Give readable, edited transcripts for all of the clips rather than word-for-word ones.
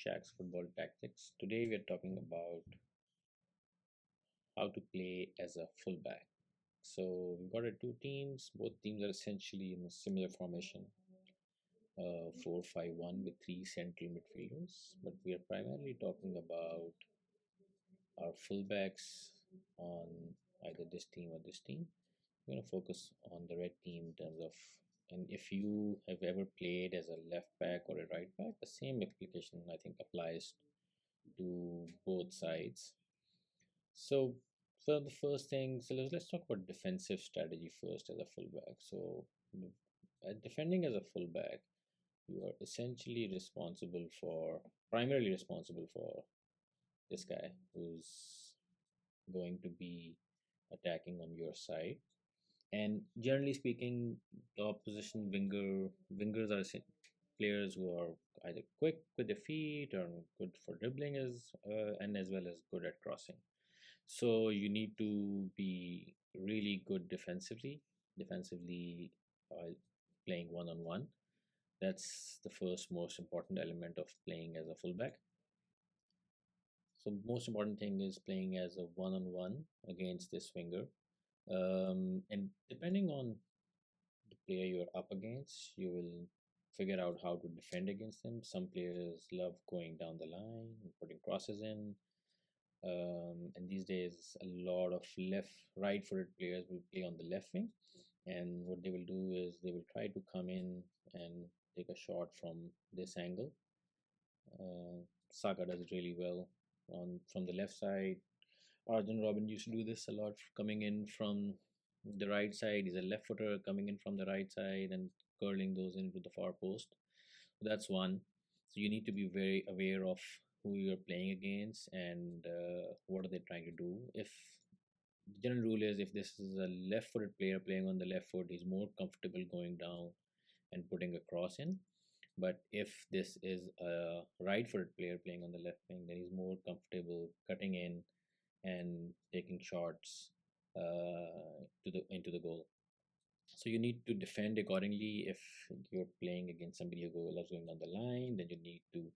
Shaq's Football Tactics. Today we are talking about how to play as a fullback. So we've got two teams. Both teams are essentially in a similar formation, 4-5-1 with three central midfielders. But we are primarily talking about our fullbacks on either this team or this team. We're going to focus on the red team in terms of, and if you have ever played as a left back or a right back, the same application I think applies to both sides. So, for the first thing, so let's talk about defensive strategy first as a fullback. So, defending as a fullback, you are essentially responsible for, primarily responsible for this guy who's going to be attacking on your side. And generally speaking, the opposition wingers are players who are either quick with their feet or good for dribbling and as well as good at crossing. So you need to be really good defensively uh, playing one on one. That's the first most important element of playing as a fullback. So most important thing is playing as a one on one against this winger. And depending on the player you're up against, you will figure out how to defend against them. Some players love going down the line and putting crosses in. And these days, a lot of right footed players will play on the left wing. And what they will do is they will try to come in and take a shot from this angle. Saka does it really well on from the left side. Arjun Robin used to do this a lot, coming in from the right side. He's a left footer coming in from the right side and curling those into the far post. That's one. So you need to be very aware of who you're playing against and what are they trying to do. If the general rule is if this is a left footed player playing on the left foot, he's more comfortable going down and putting a cross in. But if this is a right footed player playing on the left wing, then he's more comfortable cutting in and taking shots to the into the goal. So you need to defend accordingly. If you're playing against somebody who loves going down the line, then you need to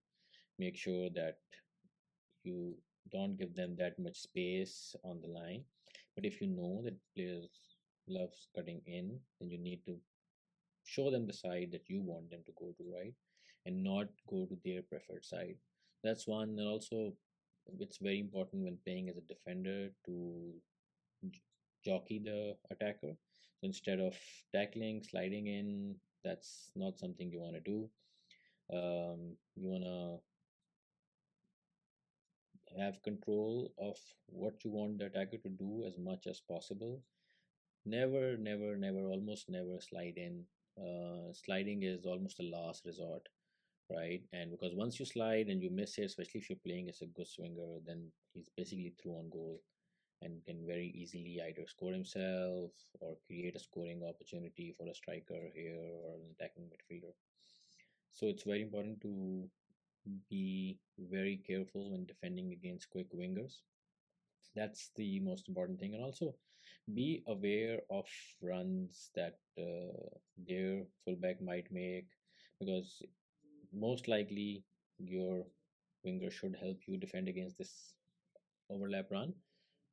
make sure that you don't give them that much space on the line. But if you know that players loves cutting in, then you need to show them the side that you want them to go to, right? And not go to their preferred side. That's one. And also, it's very important when playing as a defender to jockey the attacker. So instead of tackling, sliding in, that's not something you want to do. You want to have control of what you want the attacker to do as much as possible. Never, almost never slide in. Sliding is almost a last resort, right? And because once you slide and you miss it, especially if you're playing as a good swinger, then he's basically through on goal and can very easily either score himself or create a scoring opportunity for a striker here or an attacking midfielder. So it's very important to be very careful when defending against quick wingers. That's the most important thing. And also be aware of runs that their fullback might make, because most likely your winger should help you defend against this overlap run.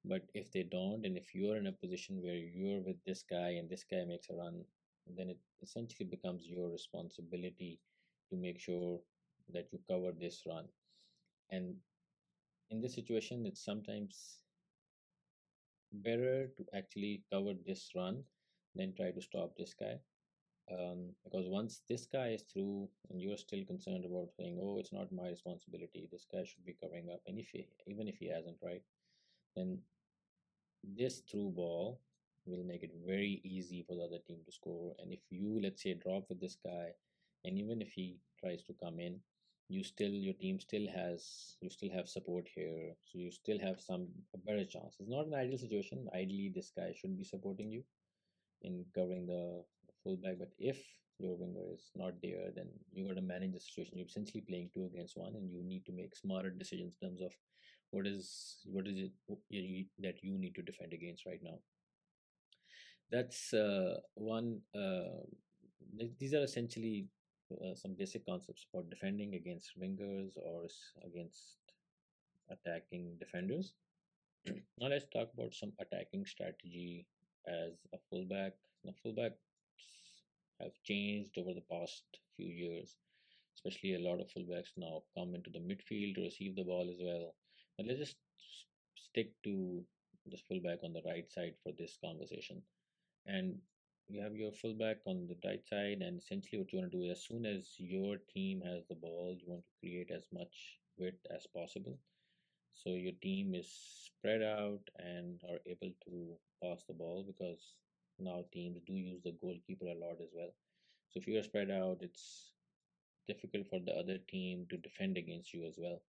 But if they don't, and if you're in a position where you're with this guy and this guy makes a run, then it essentially becomes your responsibility to make sure that you cover this run. And in this situation, it's sometimes better to actually cover this run than try to stop this guy. Because once this guy is through and you're still concerned about saying, oh, it's not my responsibility, this guy should be covering up. And if he, even if he hasn't, right, then this through ball will make it very easy for the other team to score. And if you, let's say, drop with this guy, and even if he tries to come in, your team still has, you still have support here. So you still have a better chance. It's not an ideal situation. Ideally, this guy should be supporting you in covering the fullback. But if your winger is not there, then you got to manage the situation. You're essentially playing two against one, and you need to make smarter decisions in terms of what is it that you need to defend against right now. That's one. These are essentially some basic concepts about defending against wingers or against attacking defenders. Now let's talk about some attacking strategy as a fullback. Now fullbacks have changed over the past few years, especially a lot of fullbacks now come into the midfield to receive the ball as well. But let's just stick to this fullback on the right side for this conversation. And you have your fullback on the right side, and essentially what you want to do is, as soon as your team has the ball, you want to create as much width as possible so your team is spread out and are able to pass the ball, because now teams do use the goalkeeper a lot as well. So if you are spread out, it's difficult for the other team to defend against you as well.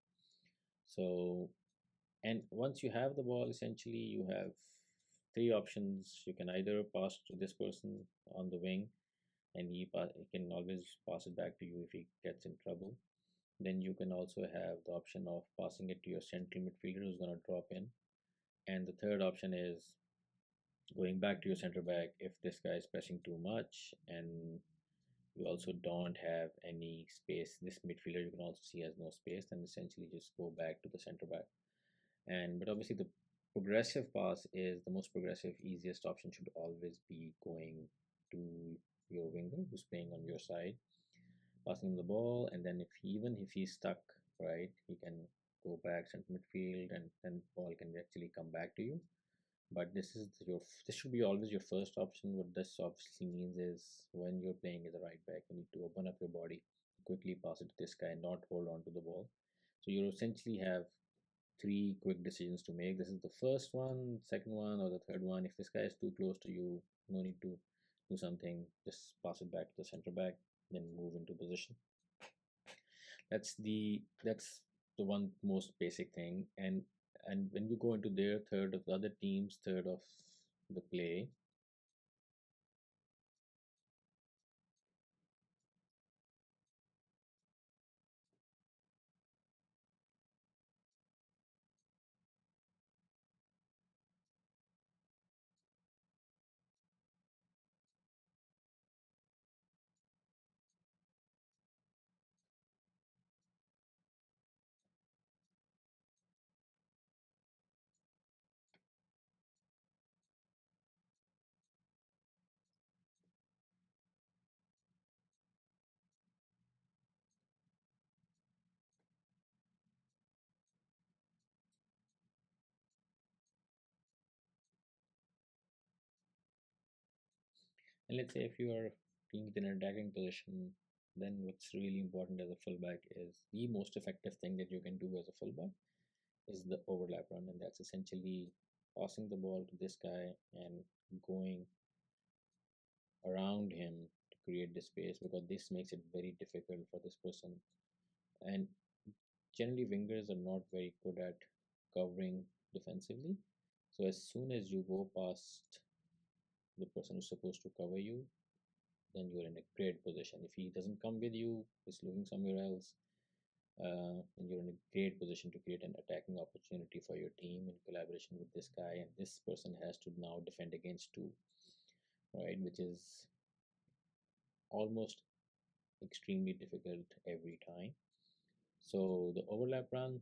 So, and once you have the ball, essentially you have three options. You can either pass to this person on the wing, and he can always pass it back to you if he gets in trouble. Then you can also have the option of passing it to your central midfielder who's going to drop in. And the third option is going back to your center back if this guy is pressing too much and you also don't have any space. This midfielder you can also see has no space, then essentially just go back to the center back. And but obviously the progressive pass is the most progressive, easiest option should always be going to your winger who's playing on your side, passing him the ball, and then even if he's stuck, right, he can go back center midfield, and then ball can actually come back to you. But this should be always your first option. What this obviously means is when you're playing as a right back, you need to open up your body, quickly pass it to this guy, not hold on to the ball. So you essentially have three quick decisions to make. This is the first one, second one, or the third one. If this guy is too close to you, no need to do something. Just pass it back to the center back, then move into position. That's the one most basic thing. And when you go into their third of the other team's third of the play, and let's say if you are being in an attacking position, then what's really important as a fullback is the most effective thing that you can do as a fullback is the overlap run, and that's essentially passing the ball to this guy and going around him to create the space, because this makes it very difficult for this person. And generally, wingers are not very good at covering defensively. So as soon as you go past the person who's supposed to cover you, then you're in a great position. If he doesn't come with you, he's looking somewhere else, then you're in a great position to create an attacking opportunity for your team in collaboration with this guy. And this person has to now defend against two, right? Which is almost extremely difficult every time. So the overlap run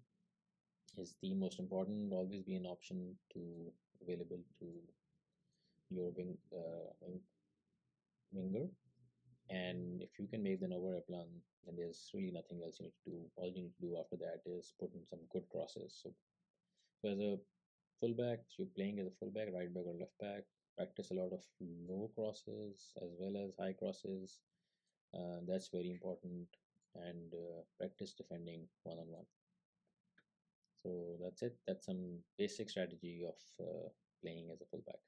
is the most important. Always be an option to available to your winger. And if you can make the overlap run, then there's really nothing else you need to do. All you need to do after that is put in some good crosses. So as a fullback, you're playing as a fullback, right back or left back. Practice a lot of low crosses as well as high crosses. That's very important. And practice defending one on one. So that's it. That's some basic strategy of playing as a fullback.